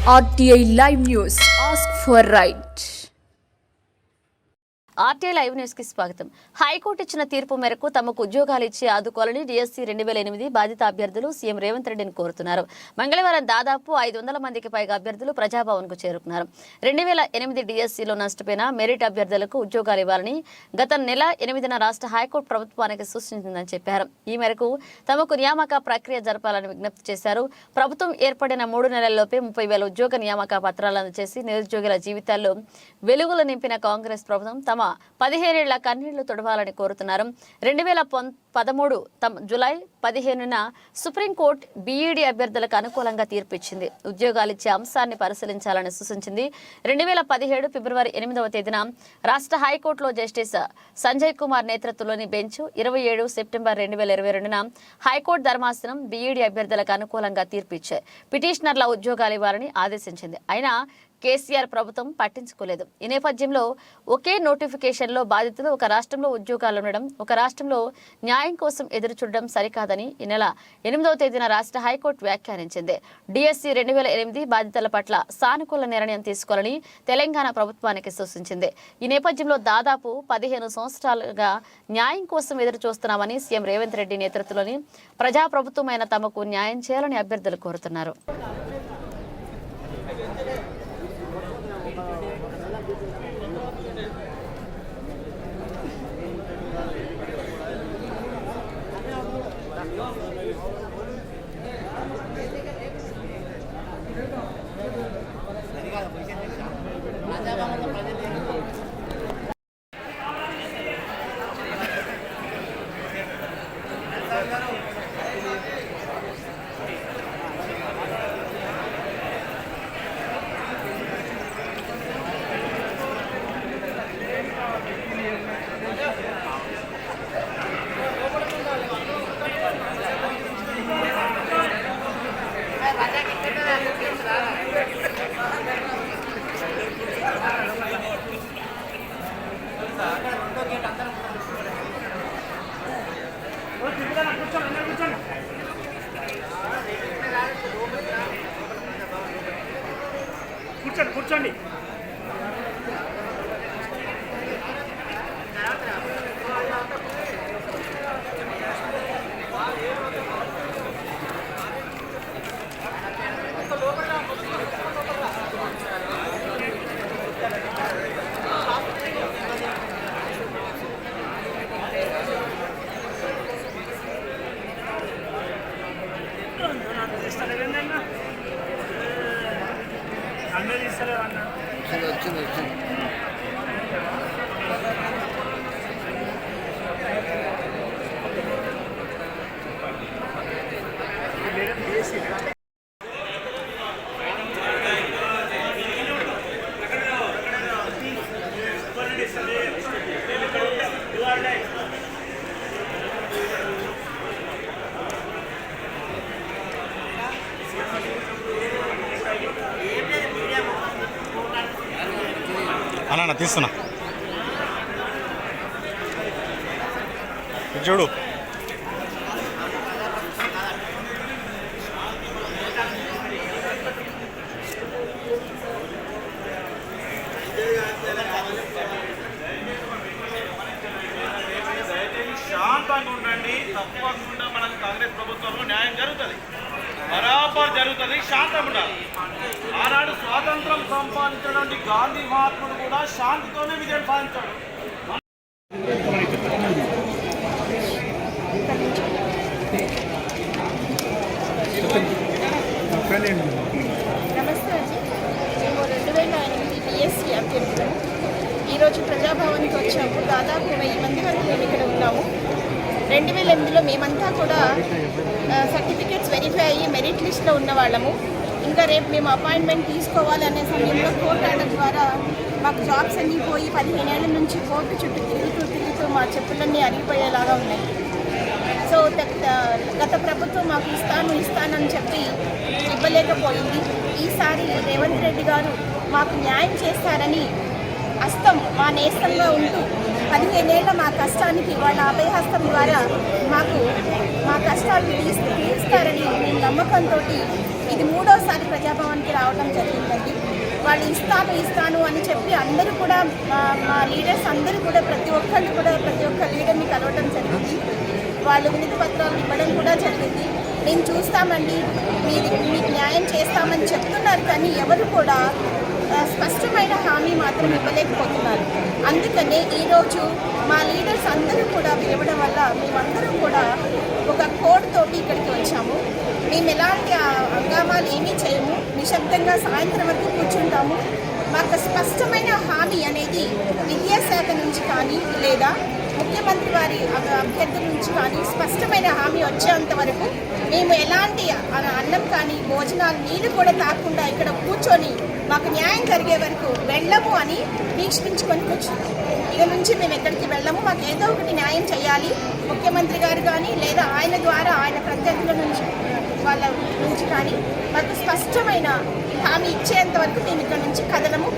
RTI Live News. Ask for right. RTI live news కి స్వాగతం. High court ఇచ్చిన తీర్పు మేరకు తమకు ఉద్యోగాలు ఇచ్చి ఆదుకోవాలని డిఎస్సి 2008 బాధిత అభ్యర్థులు సీఎం రేవంత్ రెడ్డిని కోరుతున్నారు. మంగళవారం దాదాపు 500 మందికి పైగా అభ్యర్థులు ప్రజాభవన్ కు చేరుకున్నారు. 2008 డిఎస్సిలో నష్టపోయిన మెరిట్ అభ్యర్థులకు ఉద్యోగాలు ఇవ్వాలని గత నెల 8న రాష్ట్ర హైకోర్టు ప్రభుత్వానికి సూచించిందని చెప్పారు. ఈ మేరకు తమకు నియామక ప్రక్రియ జరపాలని విజ్ఞప్తి చేశారు. ప్రభుత్వం ఏర్పడిన 3 నెలల్లోపే 30,000 ఉద్యోగ నియామక పత్రాలను అందజేసి నిరుద్యోగుల జీవితాల్లో వెలుగులు నింపిన కాంగ్రెస్ ప్రభుత్వం తమ 15 ఏళ్ల కన్నీళ్లు తుడవాలని కోరుతున్నారు. 2013 జూలై 15న సుప్రీంకోర్టు బీఈడీ అభ్యర్థులకు అనుకూలంగా తీర్పిచ్చింది. ఉద్యోగాలిచ్చే అంశాన్ని పరిశీలించాలని సూచించింది. 2017 ఫిబ్రవరి 8వ తేదీన రాష్ట్ర హైకోర్టులో జస్టిస్ సంజయ్ కుమార్ నేతృత్వంలోని బెంచ్ 27 సెప్టెంబర్ 2022న హైకోర్టు ధర్మాసనం బీఈడీ అభ్యర్థులకు అనుకూలంగా తీర్పిచ్చాయి. పిటిషనర్ల ఉద్యోగాలు ఇవ్వాలని ఆదేశించింది. అయినా కేసీఆర్ ప్రభుత్వం పట్టించుకోలేదు. ఈ నేపథ్యంలో ఒకే నోటిఫికేషన్లో బాధితులు ఒక రాష్ట్రంలో ఉద్యోగాలు ఉండడం, ఒక రాష్ట్రంలో న్యాయం కోసం ఎదురు చూడడం సరికాదని ఈ నెల 8వ తేదీన రాష్ట్ర హైకోర్టు వ్యాఖ్యానించింది. డిఎస్సి 2008 బాధితుల పట్ల సానుకూల నిర్ణయం తీసుకోవాలని తెలంగాణ ప్రభుత్వానికి సూచించింది. ఈ నేపథ్యంలో దాదాపు 15 సంవత్సరాలుగా న్యాయం కోసం ఎదురు చూస్తున్నామని సీఎం రేవంత్ రెడ్డి నేతృత్వంలోని ప్రజాప్రభుత్వమైన తమకు న్యాయం చేయాలని అభ్యర్థులు కోరుతున్నారు. కూర్చోండి. వచ్చింది అన్న తీస్తున్నా చూడు. శాంతంగా ఉండండి. తప్పకుండా మనకు కాంగ్రెస్ ప్రభుత్వంలో న్యాయం జరుగుతుంది, బరాబర్ జరుగుతుంది. శాంతం ఉండాలి. ఆనాడు స్వాతంత్రం సంపాదించడానికి గాంధీ మహాత్ముడు కూడా శాంతితోనే విజయం సాధించాడు. నమస్తే అండి. మేము 2008 డిఎస్సి అభ్యర్థులు ఈరోజు ప్రజాభవన్కి వచ్చాము. దాదాపు 1000 మంది వరకు మేము ఇక్కడ ఉన్నాము. 2008లో మేమంతా కూడా సర్టిఫికేట్స్ వెరిఫై అయ్యి మెరిట్ లిస్ట్లో ఉన్న వాళ్ళము. ఇంకా రేపు మేము అపాయింట్మెంట్ తీసుకోవాలనే సమయంలో కోర్టు ఆర్డర్ ద్వారా మాకు జాబ్స్ అన్నీ పోయి 15 ఏళ్ల నుంచి కోర్టు చుట్టూ తిరుగుతూ మా చెప్పులన్నీ అరిగిపోయేలాగా ఉన్నాయి. సో గత ప్రభుత్వం మాకు ఇస్తానని చెప్పి ఇవ్వలేకపోయింది. ఈసారి రేవంత్ రెడ్డి గారు మాకు న్యాయం చేస్తారని హస్తం మా నేస్తంగా ఉంటూ 15 ఏళ్ల మా కష్టానికి వాళ్ళ అభయహస్తం ద్వారా మాకు మా కష్టాలు తీరుస్తారని మేము నమ్మకంతో ఇది 3వసారి ప్రజాభవన్కి రావడం జరిగిందండి. వాళ్ళు ఇస్తాను అని చెప్పి అందరూ కూడా మా లీడర్స్ అందరూ కూడా ప్రతి ఒక్క లీడర్ని కలవడం జరిగింది. వాళ్ళు వినతి పత్రాలు ఇవ్వడం కూడా జరిగింది. మేము చూస్తామండి, మీకు న్యాయం చేస్తామని చెప్తున్నారు, కానీ ఎవరు కూడా స్పష్టమైన హామీ మాత్రం ఇవ్వలేకపోతున్నారు. అందుకనే ఈరోజు మా లీడర్స్ అందరూ కూడా పిలవడం వల్ల మేమందరం కూడా ఒక కోడ్ తోటి ఇక్కడికి వచ్చాము. మేము ఎలాంటి హంగామాలు ఏమీ చేయము, నిశ్శబ్దంగా సాయంత్రం వరకు కూర్చుంటాము. మాకు స్పష్టమైన హామీ అనేది విద్యాశాఖ నుంచి కానీ లేదా ముఖ్యమంత్రి వారి అభ్యర్థుల నుంచి కానీ స్పష్టమైన హామీ వచ్చేంత వరకు మేము ఎలాంటి అన్నం కానీ భోజనాలు నీళ్ళు కూడా తాకుండా ఇక్కడ కూర్చొని మాకు న్యాయం జరిగే వరకు వెళ్ళము అని వీక్షించుకొని కూర్చున్నాం. ఇక నుంచి మేము ఎక్కడికి వెళ్ళము. మాకు ఏదో ఒకటి న్యాయం చేయాలి. ముఖ్యమంత్రి గారు కానీ లేదా ఆయన ద్వారా ఆయన ప్రత్యర్థుల నుంచి వాళ్ళ నుంచి కానీ మాకు స్పష్టమైన హామీ ఇచ్చేంత వరకు మేము ఇక్కడ నుంచి కదలము.